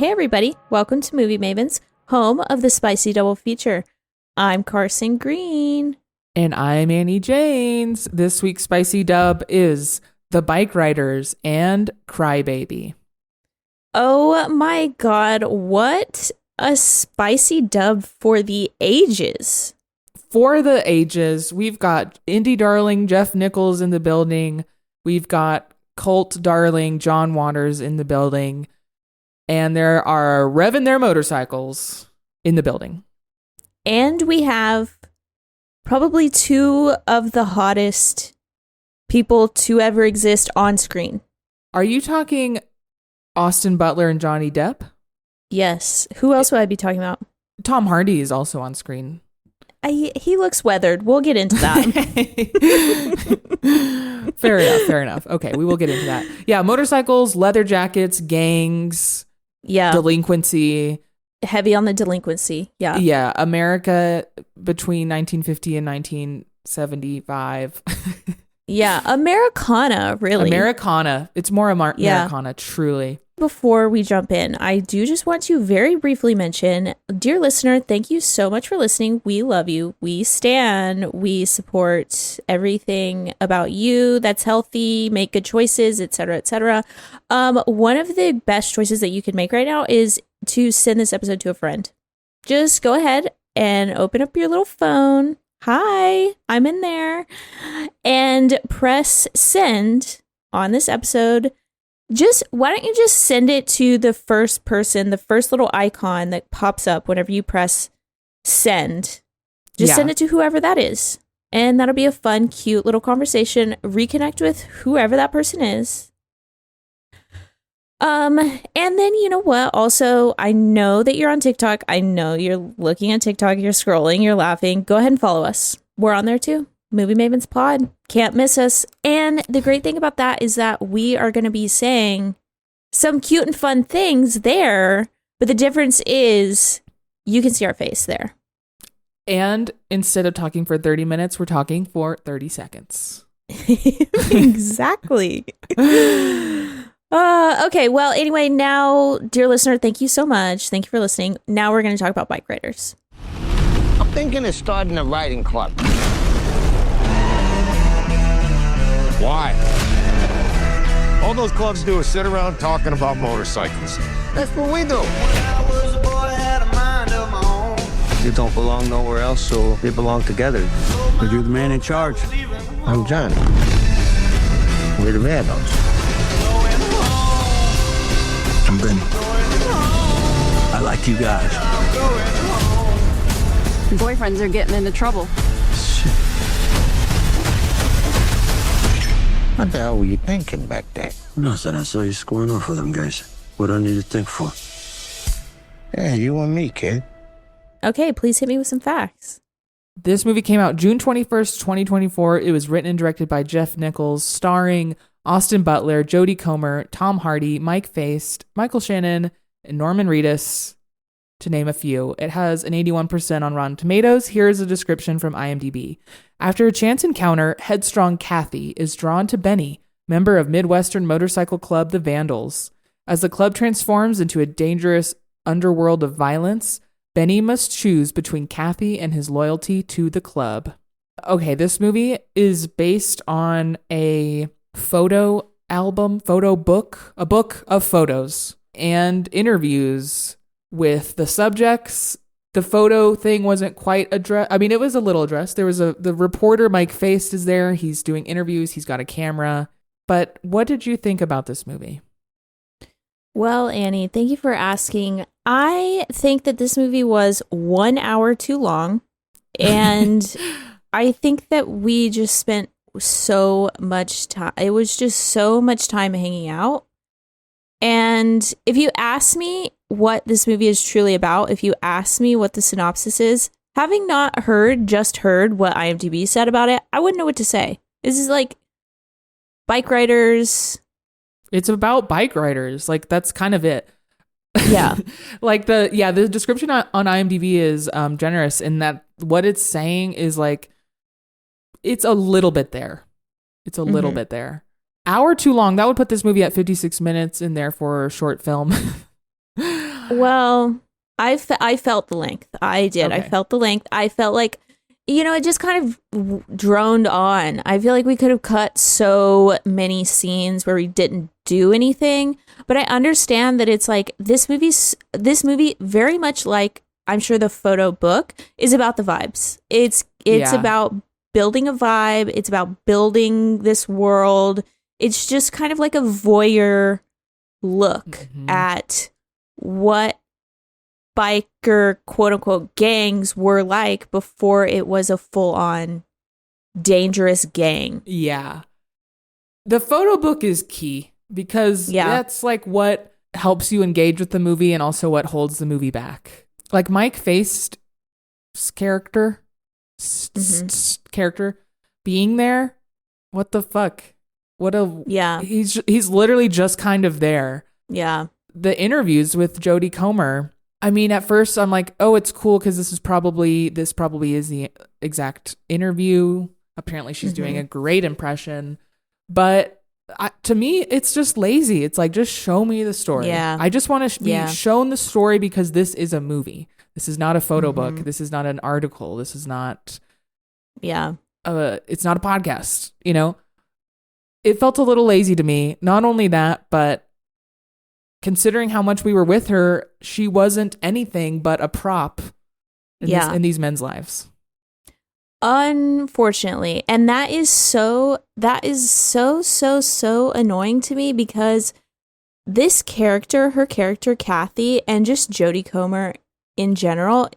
Hey everybody, welcome to Movie Mavens, home of the spicy double feature. I'm Carson Green. And I'm Annie Janes. This week's spicy dub is The Bikeriders and Crybaby. Oh my god, what a spicy dub for the ages. For the ages, we've got indie darling Jeff Nichols in the building. We've got cult darling John Waters in the building. And there are revving their motorcycles in the building. And we have probably two of the hottest people to ever exist on screen. Are you talking Austin Butler and Johnny Depp? Yes. Who else would I be talking about? Tom Hardy is also on screen. He looks weathered. We'll get into that. Fair enough. Okay, we will get into that. Yeah, motorcycles, leather jackets, gangs, delinquency. Heavy on the delinquency. Yeah. Yeah, America between 1950 and 1975. Yeah, Americana, really. Americana. It's more Americana, truly. Before we jump in, I do just want to very briefly mention, dear listener, thank you so much for listening. We love you. We stan. We support everything about you that's healthy, make good choices, etc., etc. One of the best choices that you can make right now is to send this episode to a friend. Just go ahead and open up your little phone. Hi, I'm in there. And press send on this episode. Why don't you just send it to the first person, the first little icon that pops up whenever you press send. Send it to whoever that is. And that'll be a fun, cute little conversation. Reconnect with whoever that person is. And then you know what? Also, I know that you're on TikTok. I know you're looking at TikTok, you're scrolling, you're laughing. Go ahead and follow us. We're on there too. Movie Mavens Pod. Can't miss us. And the great thing about that is that we are going to be saying some cute and fun things there, but the difference is you can see our face there. And instead of talking for 30 minutes, we're talking for 30 seconds. Exactly. Okay, well, anyway, now, dear listener, thank you so much. Thank you for listening. Now we're going to talk about Bikeriders. I'm thinking of starting a riding club. Why? All those clubs do is sit around talking about motorcycles. That's what we do. You don't belong nowhere else, so they belong together. But you're the man in charge. I'm Johnny. We're the Vandals. I'm Ben. I like you guys. Your boyfriends are getting into trouble. Shit. What the hell were you thinking back there? Nothing. I saw you squaring off with them guys. What do I need to think for? Yeah, you and me, kid. Okay, please hit me with some facts. This movie came out June 21st, 2024. It was written and directed by Jeff Nichols, starring Austin Butler, Jodie Comer, Tom Hardy, Mike Faist, Michael Shannon, and Norman Reedus, to name a few. It has an 81% on Rotten Tomatoes. Here's a description from IMDb. After a chance encounter, headstrong Kathy is drawn to Benny, member of Midwestern motorcycle club The Vandals. As the club transforms into a dangerous underworld of violence, Benny must choose between Kathy and his loyalty to the club. Okay, this movie is based on a photo book, a book of photos and interviews with the subjects. The photo thing wasn't quite addressed. I mean, it was a little addressed. There was the reporter, Mike Faist, is there. He's doing interviews. He's got a camera. But what did you think about this movie? Well, Annie, thank you for asking. I think that this movie was 1 hour too long. And I think that we just spent so much time. It was just so much time hanging out. And if you ask me what this movie is truly about, if you ask me what the synopsis is, having not just heard what IMDb said about it, I wouldn't know what to say. This is like Bikeriders. It's about Bikeriders. Like, that's kind of it. Yeah. The description on IMDb is generous in that what it's saying is like, it's a little bit there. It's a little bit there. Hour too long. That would put this movie at 56 minutes and therefore a short film. Well, I felt the length. I did. I Okay. felt the length. I felt like, it just kind of droned on. I feel like we could have cut so many scenes where we didn't do anything. But I understand that it's like this movie very much like I'm sure the photo book is about the vibes. It's Yeah. about building a vibe. It's about building this world. It's just kind of like a voyeur look at what biker quote unquote gangs were like before it was a full on dangerous gang. Yeah. The photo book is key because that's like what helps you engage with the movie and also what holds the movie back. Like Mike Faist's character, character being there. What the fuck? He's literally just kind of there. Yeah. The interviews with Jodie Comer. I mean, at first I'm like, oh, it's cool because this probably is the exact interview. Apparently she's doing a great impression. But to me, it's just lazy. It's like, just show me the story. Yeah. I just want to be shown the story because this is a movie. This is not a photo book. This is not an article. This is not... Yeah. It's not a podcast, It felt a little lazy to me. Not only that, but considering how much we were with her, she wasn't anything but a prop in these men's lives. Unfortunately. And that is so annoying to me because this character, her character, Kathy, and just Jodie Comer in general,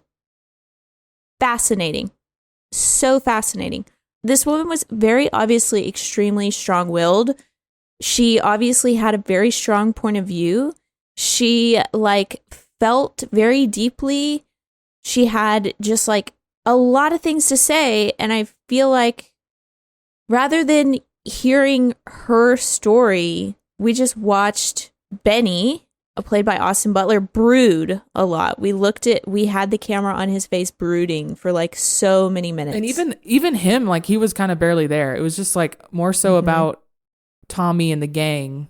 fascinating. So fascinating. This woman was very obviously extremely strong-willed. She obviously had a very strong point of view. She felt very deeply. She had just a lot of things to say. And I feel like rather than hearing her story, we just watched Benny, played by Austin Butler, brood a lot. We had the camera on his face brooding for so many minutes. And even him, he was kind of barely there. It was just more so about Tommy and the gang.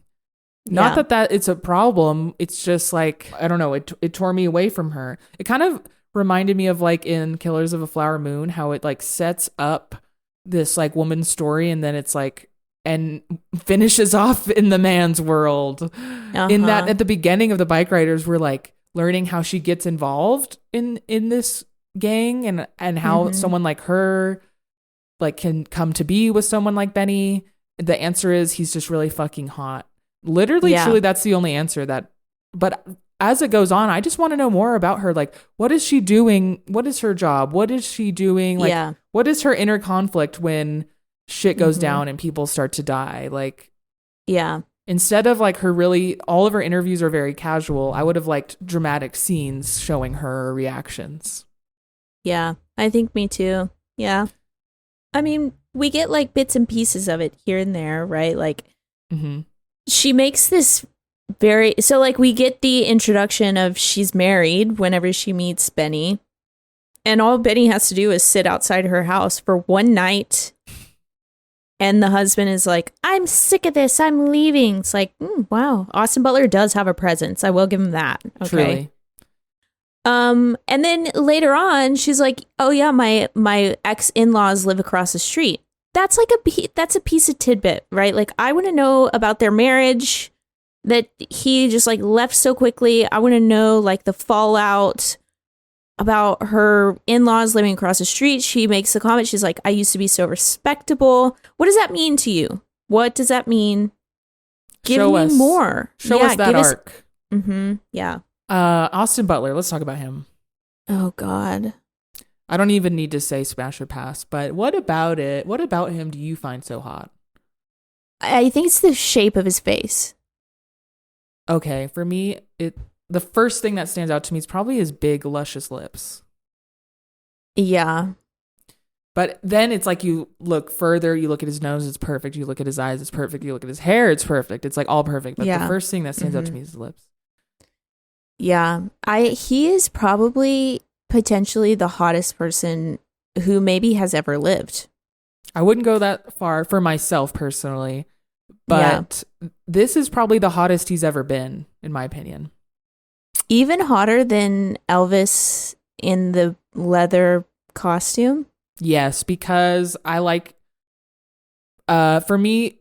Not that it's a problem. It's just I don't know. It tore me away from her. It kind of reminded me of in Killers of a Flower Moon, how it sets up this woman's story and then it's and finishes off in the man's world. In that, at the beginning of the Bikeriders, we're learning how she gets involved in this gang and how someone like her can come to be with someone like Benny. The answer is he's just really fucking hot. Literally, truly, that's the only answer but as it goes on, I just want to know more about her. What is she doing? What is her job? What is she doing? What is her inner conflict when shit goes down and people start to die? Instead of her really, all of her interviews are very casual. I would have liked dramatic scenes showing her reactions. Yeah, I think me too. Yeah. I mean, we get bits and pieces of it here and there, right? She makes this we get the introduction of she's married whenever she meets Benny. And all Benny has to do is sit outside her house for one night. And the husband is like, I'm sick of this. I'm leaving. It's wow. Austin Butler does have a presence. I will give him that. Okay. Truly. And then later on, she's like, oh yeah, my ex-in-laws live across the street. That's that's a piece of tidbit, right? I want to know about their marriage, that he just left so quickly. I want to know the fallout about her in-laws living across the street. She makes the comment. She's like, I used to be so respectable. What does that mean to you? What does that mean? Give me more. Show us that arc. Yeah. Austin Butler. Let's talk about him. Oh God. I don't even need to say smash or pass, but what about it? What about him do you find so hot? I think it's the shape of his face. Okay, for me, the first thing that stands out to me is probably his big, luscious lips. Yeah. But then it's you look further, you look at his nose, it's perfect. You look at his eyes, it's perfect. You look at his hair, it's perfect. It's all perfect. But the first thing that stands out to me is his lips. Yeah. He is probably potentially the hottest person who maybe has ever lived. I wouldn't go that far for myself personally, but this is probably the hottest he's ever been, in my opinion. Even hotter than Elvis in the leather costume. Yes, because I like, for me,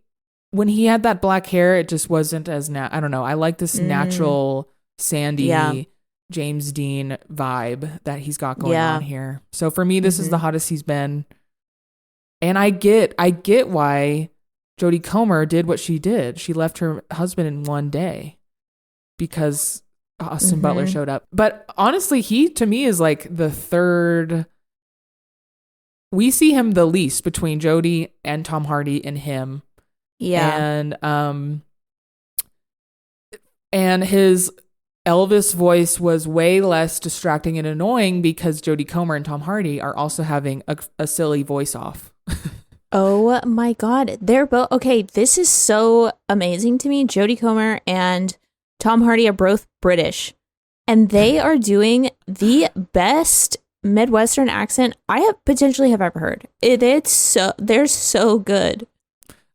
when he had that black hair, it just wasn't as, I don't know. I like this natural, sandy, James Dean vibe that he's got going on here. So for me, this is the hottest he's been. And I get why Jodie Comer did what she did. She left her husband in one day because Austin Butler showed up. But honestly, he, to me, is like the third. We see him the least between Jodie and Tom Hardy and him. Yeah. And his Elvis voice was way less distracting and annoying because Jodie Comer and Tom Hardy are also having a silly voice off. Oh my God. They're both, okay, this is so amazing to me. Jodie Comer and Tom Hardy are both British, and they are doing the best Midwestern accent I have potentially have ever heard. They're so good.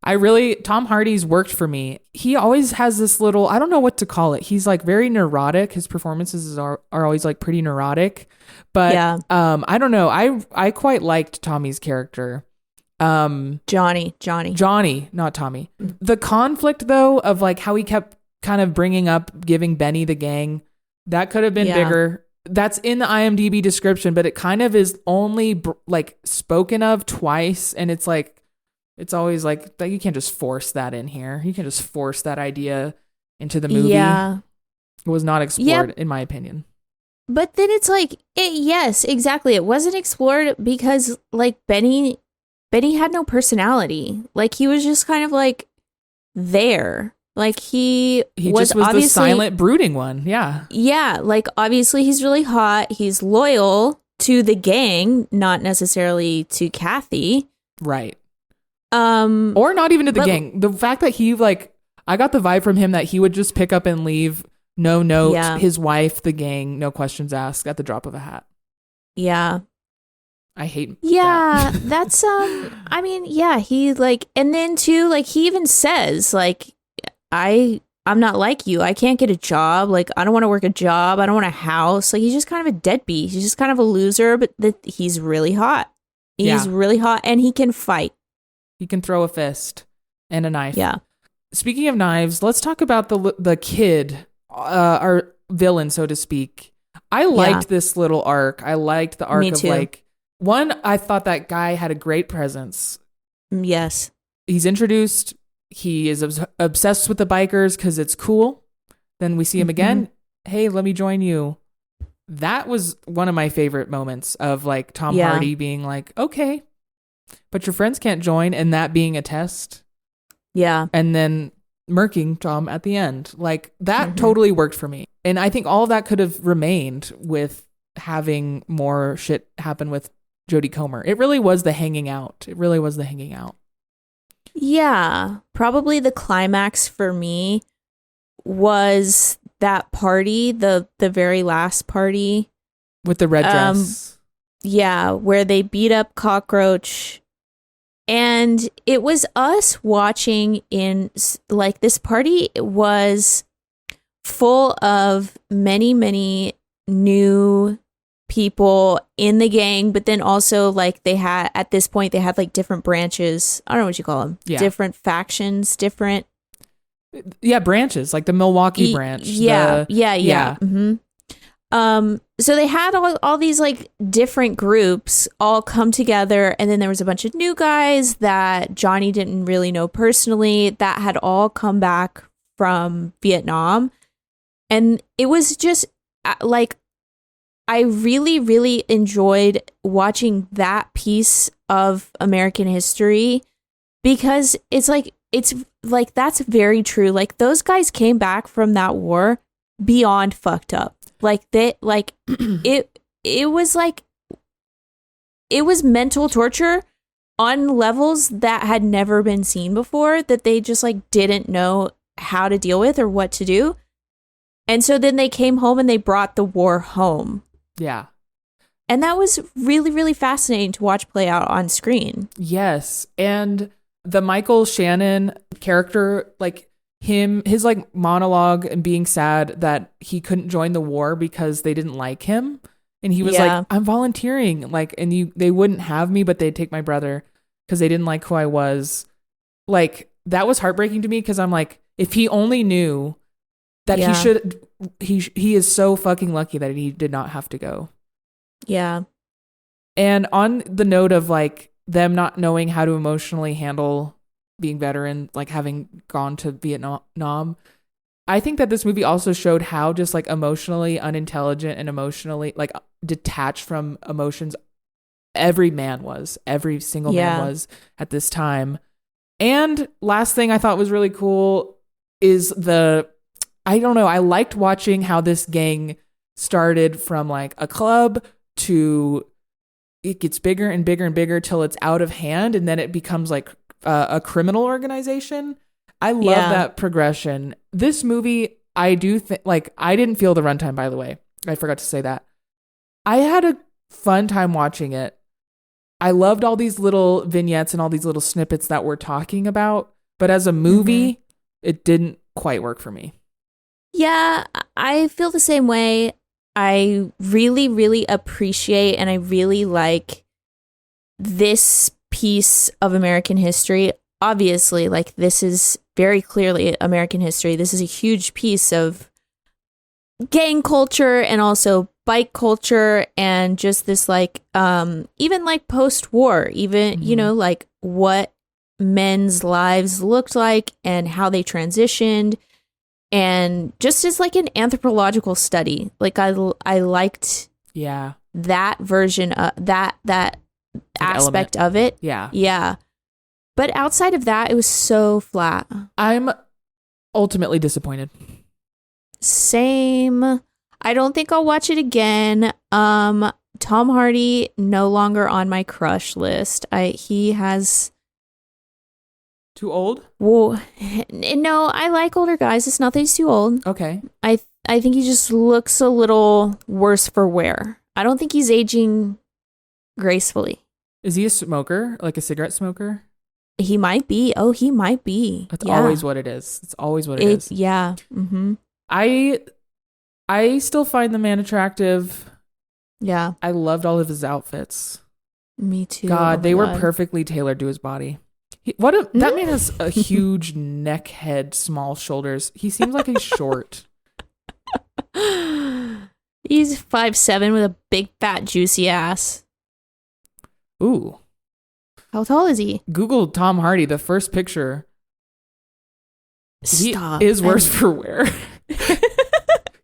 Tom Hardy's worked for me. He always has this little, I don't know what to call it. He's like very neurotic. His performances are always like pretty neurotic, but I don't know. I quite liked Tommy's character. Johnny, not Tommy. The conflict though of like how he kept kind of bringing up giving Benny the gang, that could have been bigger. That's in the IMDb description, but it kind of is only like spoken of twice, and it's like, it's always like that. You can't just force that in here. You can just force that idea into the movie. Yeah, it was not explored, in my opinion. But then it's like, yes, exactly. It wasn't explored because like Benny had no personality. Like he was just kind of like there. Like he was just was the silent, brooding one. Yeah. Yeah. Like obviously he's really hot. He's loyal to the gang, not necessarily to Kathy. Right. Or not even to the gang. The fact that he like, I got the vibe from him that he would just pick up and leave, no note, his wife, the gang, no questions asked at the drop of a hat. Yeah. I hate that. That's I mean, yeah, he like, and then too, like he even says like, I'm not like you. I can't get a job. Like I don't want to work a job. I don't want a house. Like he's just kind of a deadbeat. He's just kind of a loser, but he's really hot. He's really hot, and he can fight. He can throw a fist and a knife. Yeah. Speaking of knives, let's talk about the kid, our villain, so to speak. I liked this little arc. I liked the arc Me of too. like, one, I thought that guy had a great presence. Yes. He's introduced. He is obsessed with the bikers because it's cool. Then we see him again. Hey, let me join you. That was one of my favorite moments of like Tom Hardy being like, okay, but your friends can't join, and that being a test. Yeah. And then murking Tom at the end. Like that totally worked for me. And I think all of that could have remained with having more shit happen with Jodie Comer. It really was the hanging out. Yeah. Probably the climax for me was that party, the very last party. With the red dress. Yeah, where they beat up Cockroach. And it was us watching in, like, this party was full of many, many new people in the gang, but then also, like, they had, at this point, they had, like, different branches. I don't know what you call them. Yeah. Different factions, different. Yeah, branches, like the Milwaukee branch. Yeah. Mm-hmm. So they had all these like different groups all come together, and then there was a bunch of new guys that Johnny didn't really know personally that had all come back from Vietnam. And it was just like, I really, really enjoyed watching that piece of American history, because it's like that's very true. Like those guys came back from that war beyond fucked up. Like they, like it was like, it was mental torture on levels that had never been seen before, that they just like didn't know how to deal with or what to do. And so then they came home and they brought the war home. Yeah. And that was really, really fascinating to watch play out on screen. Yes. And the Michael Shannon character, like, his like monologue and being sad that he couldn't join the war because they didn't like him. And he was like, I'm volunteering. Like, and they wouldn't have me, but they'd take my brother because they didn't like who I was. Like, that was heartbreaking to me because I'm like, if he only knew that he is so fucking lucky that he did not have to go. Yeah. And on the note of like them not knowing how to emotionally handle being veteran, like having gone to Vietnam, I think that this movie also showed how just like emotionally unintelligent and emotionally like detached from emotions every single man was at this time. And last thing I thought was really cool is I don't know, I liked watching how this gang started from like a club to it gets bigger and bigger and bigger till it's out of hand, and then it becomes like a criminal organization. I love that progression. This movie, I do think, like, I didn't feel the runtime, by the way. I forgot to say that. I had a fun time watching it. I loved all these little vignettes and all these little snippets that we're talking about, but as a movie, it didn't quite work for me. Yeah, I feel the same way. I really, really appreciate and I really like this piece of American history. Obviously, like, this is very clearly American history. This is a huge piece of gang culture and also bike culture and just this like even like post-war, even you know, like what men's lives looked like and how they transitioned, and just as like an anthropological study. Like I liked that version of that aspect of it. Yeah. But outside of that, it was so flat. I'm ultimately disappointed. Same. I don't think I'll watch it again. Tom Hardy, no longer on my crush list. He has... Too old? Well, no, I like older guys. It's not that he's too old. Okay. I think he just looks a little worse for wear. I don't think he's aging gracefully. Is he a smoker? Like a cigarette smoker? He might be. Oh, he might be. That's always what it is. It's always what it is. Yeah. Mm-hmm. I still find the man attractive. Yeah. I loved all of his outfits. Me too. God, they were perfectly tailored to his body. That man has a huge neck, head, small shoulders. He seems like he's short. He's 5'7" with a big, fat, juicy ass. Ooh. How tall is he? Google Tom Hardy. The first picture. Stop. He is worse for wear.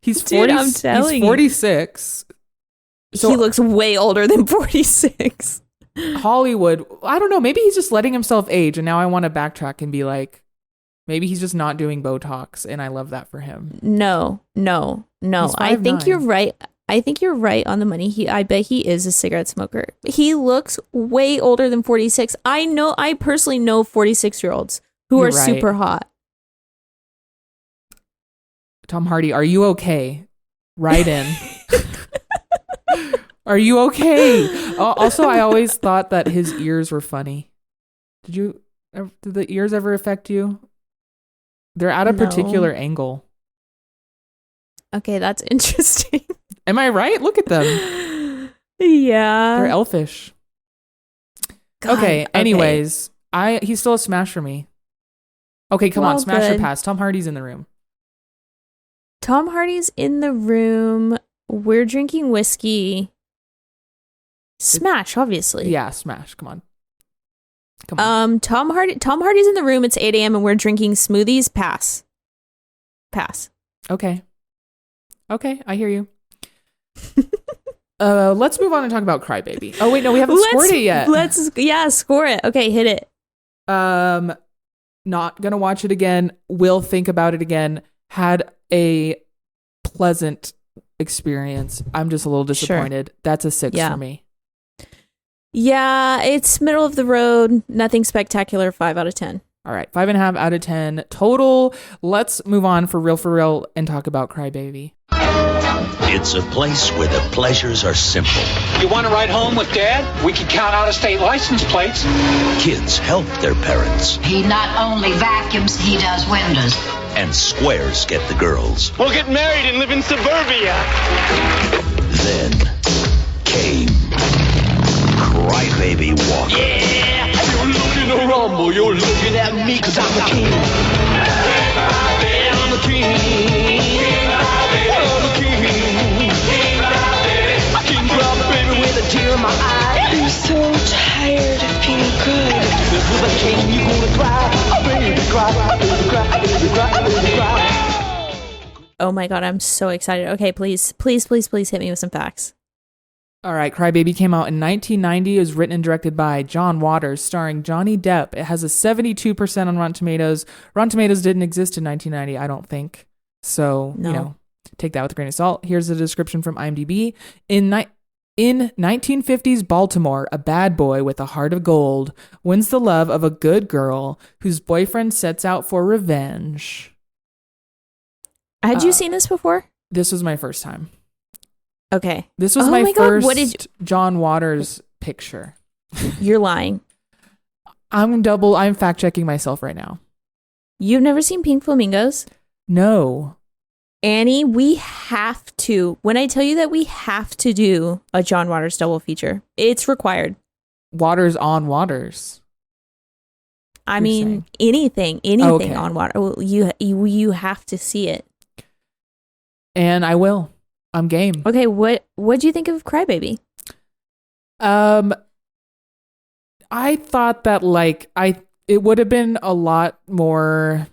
He's 40. Dude, I'm telling he's 46. So he looks way older than 46. Hollywood. I don't know. Maybe he's just letting himself age, and now I want to backtrack and be like, maybe he's just not doing Botox, and I love that for him. No. I think you're right. I think you're right on the money. I bet he is a cigarette smoker. He looks way older than 46. I personally know 46-year-olds who are super hot. Tom Hardy, are you okay? Write in. Are you okay? Also, I always thought that his ears were funny. Did the ears ever affect you? They're at a particular angle. Okay, that's interesting. Am I right? Look at them. Yeah. They're elfish. God, okay, anyways, he's still a smash for me. Okay, come on, smash or pass. Tom Hardy's in the room. Tom Hardy's in the room. We're drinking whiskey. Smash, obviously. Yeah, smash. Come on. Tom Hardy's in the room. It's 8 a.m. and we're drinking smoothies. Pass. Okay, I hear you. Let's move on and talk about Crybaby. Oh wait, no, we haven't scored it yet. Score it. Okay, hit it. Not gonna watch it again. Will think about it again. Had a pleasant experience. I'm just a little disappointed. Sure. That's a 6 for me. Yeah, it's middle of the road. Nothing spectacular. 5 out of 10. All right, 5.5 out of 10 total. Let's move on for real and talk about Crybaby. It's a place where the pleasures are simple. You want to ride home with Dad? We can count out-of-state license plates. Kids help their parents. He not only vacuums, he does windows. and squares get the girls. We'll get married and live in suburbia. Then came Crybaby Walker. Yeah, you're looking to rumble. You're looking at me because I'm the king. I'm the king. I'm the king. King Crybaby with a tear in my eye. I'm so tired of being good. This is a king, you gonna cry. Oh, baby, cry, baby, cry, baby, cry, baby, cry. Oh my God, I'm so excited. Okay, please hit me with some facts. All right, Crybaby came out in 1990. It was written and directed by John Waters, starring Johnny Depp. It has a 72% on Rotten Tomatoes. Rotten Tomatoes didn't exist in 1990, I don't think. So, No. take that with a grain of salt. Here's the description from IMDb. In 1950s Baltimore, a bad boy with a heart of gold wins the love of a good girl whose boyfriend sets out for revenge. Had you seen this before? This was my first time. Okay. This was Oh my my God, first what did John Waters picture. You're lying. I'm fact checking myself right now. You've never seen Pink Flamingos? No. Annie, we have to. When I tell you that we have to do a John Waters double feature, it's required. Waters on Waters. I You're mean, saying. anything Okay. on water. You have to see it. And I will. I'm game. Okay, what do you think of Crybaby? I thought that it would have been a lot more,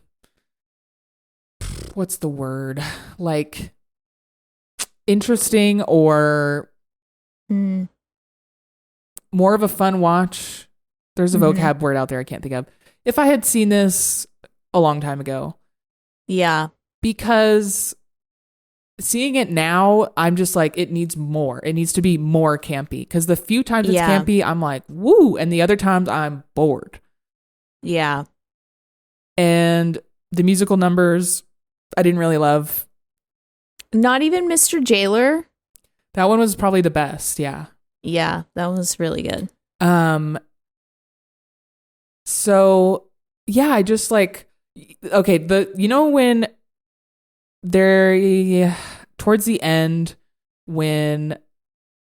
what's the word? Like interesting or more of a fun watch. There's a vocab word out there I can't think of. If I had seen this a long time ago. Yeah. Because seeing it now, I'm just like, it needs more. It needs to be more campy. Because the few times it's campy, I'm like, woo. And the other times I'm bored. Yeah. And the musical numbers, I didn't really love. Not even Mr. Jailer. That one was probably the best. Yeah. Yeah, that was really good. So yeah, I just like, okay, when they're towards the end, when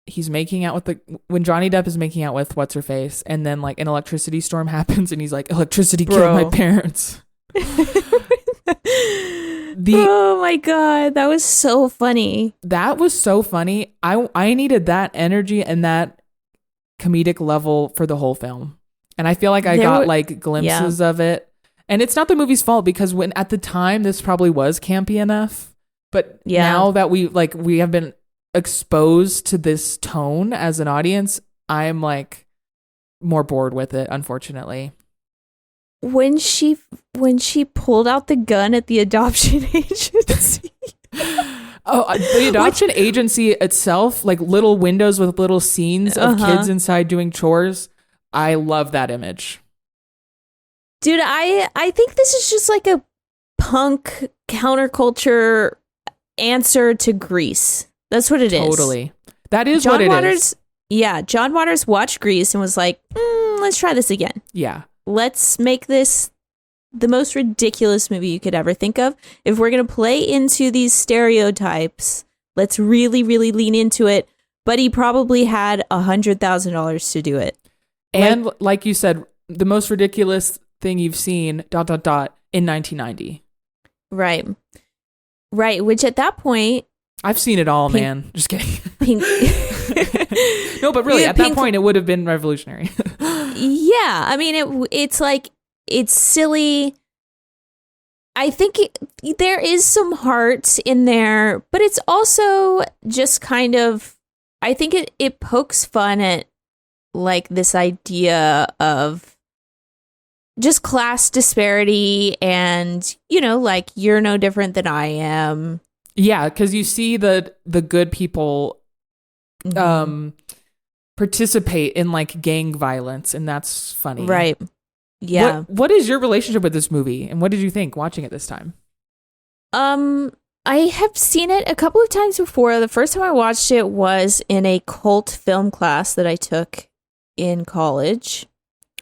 he's making out with when Johnny Depp is making out with what's her face, and then like an electricity storm happens, and he's like, "Electricity killed my parents." Oh my God, that was so funny. That was so funny. I needed that energy and that comedic level for the whole film, and I feel like I got like glimpses of it. And it's not the movie's fault because when at the time this probably was campy enough, but now that we have been exposed to this tone as an audience, I'm like more bored with it, unfortunately. When she pulled out the gun at the adoption agency. The adoption agency itself, like little windows with little scenes of kids inside doing chores. I love that image. Dude, I think this is just like a punk counterculture answer to Grease. That's what it is. Totally. That is what it is. Yeah, John Waters watched Grease and was like, let's try this again. Yeah. Let's make this the most ridiculous movie you could ever think of. If we're going to play into these stereotypes, let's really, really lean into it. But he probably had $100,000 to do it. And like you said, the most ridiculous thing you've seen, ... in 1990. Right. Which at that point, I've seen it all, man. Just kidding. Pink. No, but really, at that point, it would have been revolutionary. Yeah, I mean, it's like, it's silly. I think there is some heart in there, but it's also just kind of, I think it pokes fun at like this idea of just class disparity and, like, you're no different than I am. Yeah, because you see the good people participate in like gang violence, and that's funny. Right. Yeah. What is your relationship with this movie, and what did you think watching it this time? I have seen it a couple of times before. The first time I watched it was in a cult film class that I took in college,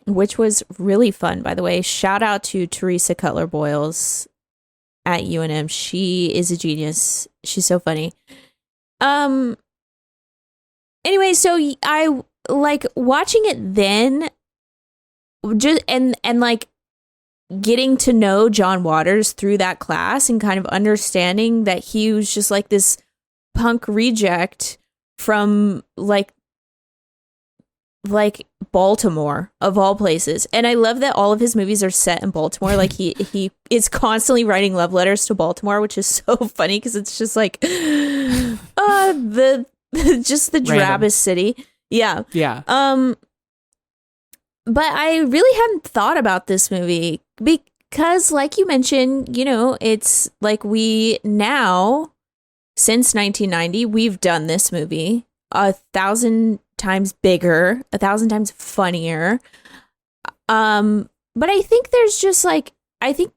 which was really fun, by the way. Shout out to Teresa Cutler Boyles. at UNM. She is a genius. She's so funny. Anyway, so I like watching it then, just and like getting to know John Waters through that class and kind of understanding that he was just like this punk reject from like Baltimore of all places. And I love that all of his movies are set in Baltimore. Like he is constantly writing love letters to Baltimore, which is so funny because it's just like the drabbest city. Yeah. Yeah. But I really hadn't thought about this movie because, like you mentioned, you know, it's like we now, since 1990, we've done this movie 1,000 times bigger, 1,000 times funnier. But I think there's just like, I think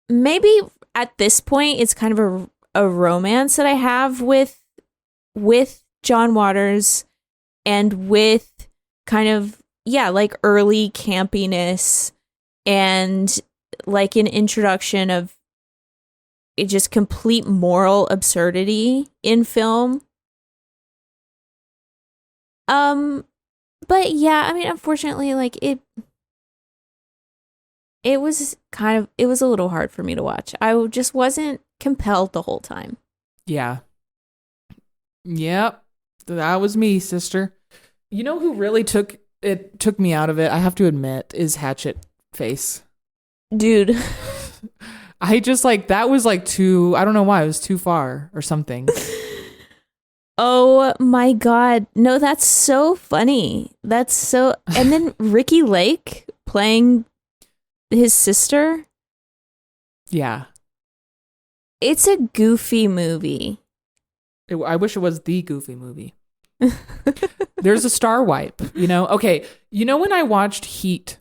maybe at this point, it's kind of a romance that I have with John Waters and with kind of, yeah, like early campiness and like an introduction of just complete moral absurdity in film. But yeah, I mean, unfortunately, like it was a little hard for me to watch. I just wasn't compelled the whole time. Yeah. Yep. That was me, sister. You know who really took me out of it, I have to admit, is Hatchet Face. Dude. I just like, that was like too, I don't know why, it was too far or something. Oh my God. No, that's so funny. That's so, and then Ricky Lake playing his sister. Yeah. It's a goofy movie. I wish it was the goofy movie. There's a star wipe, you know? Okay, you know when I watched Heat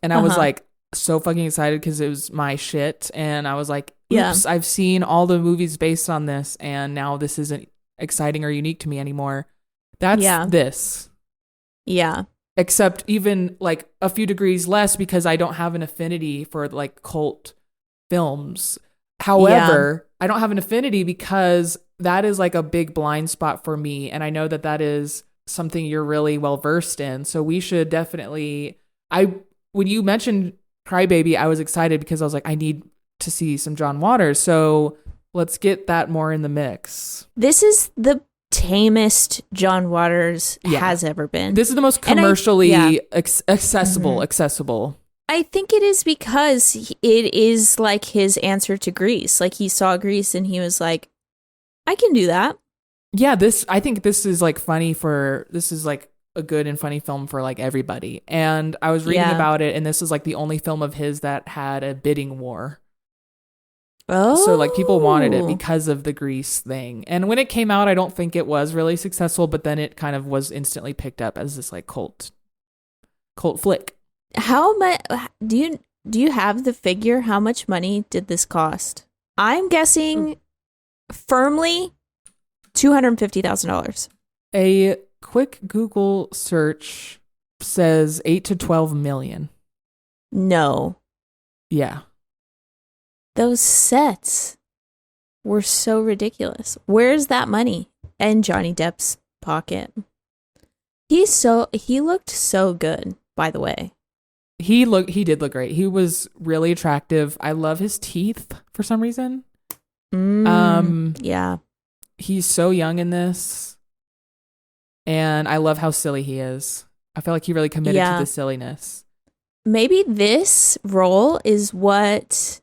and I was like so fucking excited because it was my shit and I was like, oops, I've seen all the movies based on this and now this isn't exciting or unique to me anymore. That's this. Yeah. Except even like a few degrees less because I don't have an affinity for like cult films. However, I don't have an affinity because that is like a big blind spot for me. And I know that that is something you're really well versed in. So we should definitely, when you mentioned Crybaby, I was excited because I was like, I need to see some John Waters. So let's get that more in the mix. This is the tamest John Waters has ever been. This is the most commercially accessible. I think it is because it is like his answer to Grease. Like he saw Grease and he was like, I can do that. Yeah, I think this is like this is like a good and funny film for like everybody. And I was reading about it and this is like the only film of his that had a bidding war. Oh. So like people wanted it because of the Grease thing. And when it came out, I don't think it was really successful, but then it kind of was instantly picked up as this like cult flick. How much do you have the figure? How much money did this cost? I'm guessing firmly $250,000. A quick Google search says 8 to 12 million. No. Yeah. Those sets were so ridiculous. Where's that money in Johnny Depp's pocket? He looked so good, by the way. He did look great. He was really attractive. I love his teeth for some reason. Yeah. He's so young in this. And I love how silly he is. I feel like he really committed to the silliness. Maybe this role is what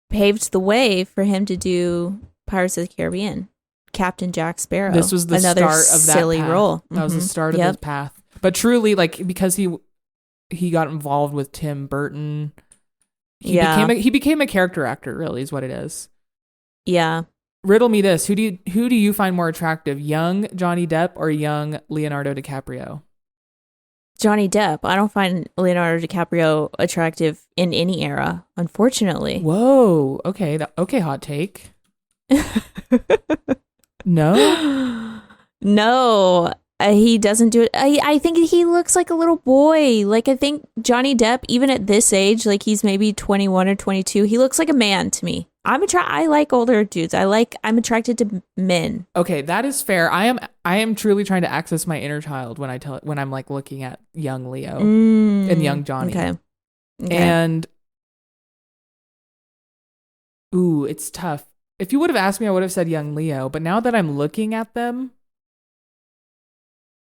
paved the way for him to do Pirates of the Caribbean, Captain Jack Sparrow. This was the another start of that silly path. role. That was the start of his path. But truly, like, because he got involved with Tim Burton, he became a character actor, really, is what it is. Yeah. Riddle me this. Who do you find more attractive, young Johnny Depp or young Leonardo DiCaprio? Johnny Depp. I don't find Leonardo DiCaprio attractive in any era, unfortunately. Whoa. Okay. Okay. Hot take. No. No. He doesn't do it. I think he looks like a little boy. Like, I think Johnny Depp, even at this age, like he's maybe 21 or 22, he looks like a man to me. I like older dudes. I'm attracted to men. Okay, that is fair. I am truly trying to access my inner child when I'm like looking at young Leo and young Johnny. Okay. And ooh, it's tough. If you would have asked me, I would have said young Leo, but now that I'm looking at them,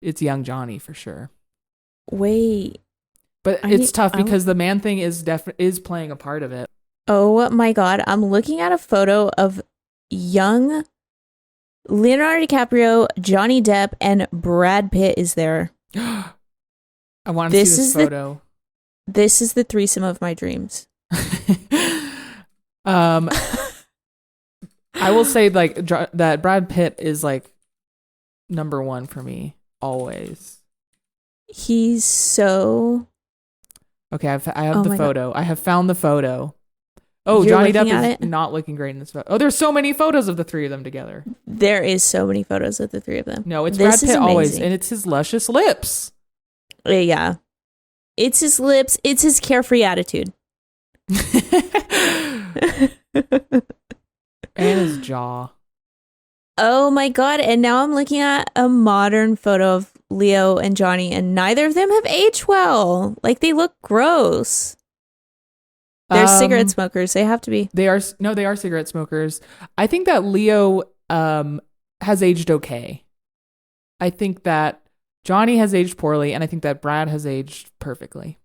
it's young Johnny for sure. Wait. But it's tough because the man thing is playing a part of it. Oh my God. I'm looking at a photo of young Leonardo DiCaprio, Johnny Depp, and Brad Pitt is there. I want to see this photo. This is the threesome of my dreams. I will say like that Brad Pitt is like number one for me always. He's so... Okay, I have the photo. God. I have found the photo. Oh, you're Johnny Depp is not looking great in this photo. Oh, there's so many photos of the three of them together. There is so many photos of the three of them. No, it's Brad Pitt always, and it's his luscious lips. Yeah. It's his lips. It's his carefree attitude. And his jaw. Oh my God. And now I'm looking at a modern photo of Leo and Johnny, and neither of them have aged well. Like, they look gross. They're cigarette smokers. They have to be. They are cigarette smokers. I think that Leo has aged okay. I think that Johnny has aged poorly, and I think that Brad has aged perfectly.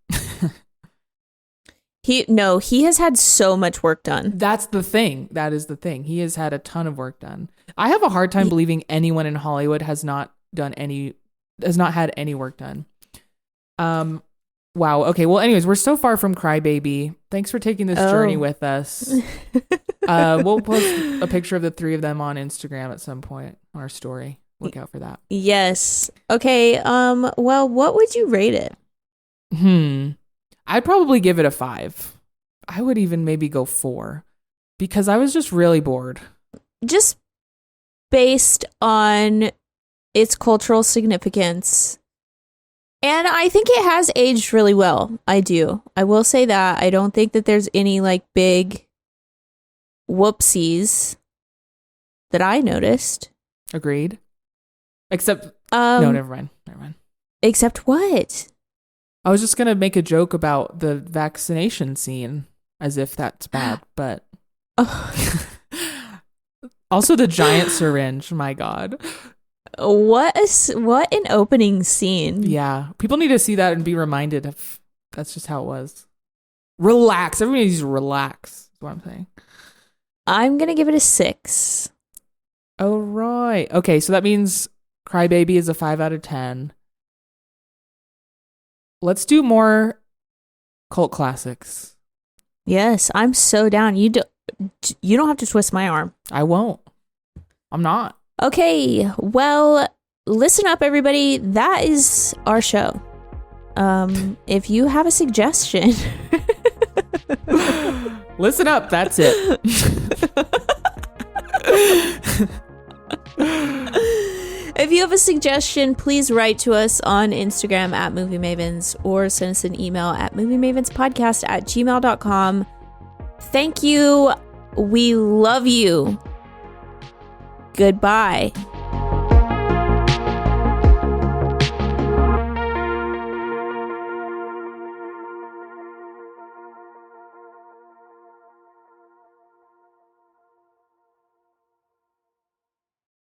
He has had so much work done. That's the thing. That is the thing. He has had a ton of work done. I have a hard time believing anyone in Hollywood has not had any work done. Wow. Okay. Well, anyways, we're so far from Crybaby. Thanks for taking this journey with us. We'll post a picture of the three of them on Instagram at some point on our story. Look out for that. Yes. Okay. Well, what would you rate it? I'd probably give it a 5. I would even maybe go 4 because I was just really bored. Just based on its cultural significance. And I think it has aged really well. I do. I will say that. I don't think that there's any like big whoopsies that I noticed. Agreed. Except, no, never mind. Except what? I was just going to make a joke about the vaccination scene as if that's bad, but also the giant syringe. My God. What an opening scene. Yeah. People need to see that and be reminded of that's just how it was. Relax. Everybody needs to relax. Is what I'm saying. I'm going to give it a 6. Oh, right. Okay. So that means Crybaby is a 5 out of 10. Let's do more cult classics. Yes, I'm so down. You don't have to twist my arm. I won't. I'm not. Okay, well, listen up, everybody. That is our show. If you have a suggestion... Listen up, that's it. If you have a suggestion, please write to us on Instagram at Movie Mavens or send us an email at moviemavenspodcast@gmail.com. Thank you. We love you. Goodbye.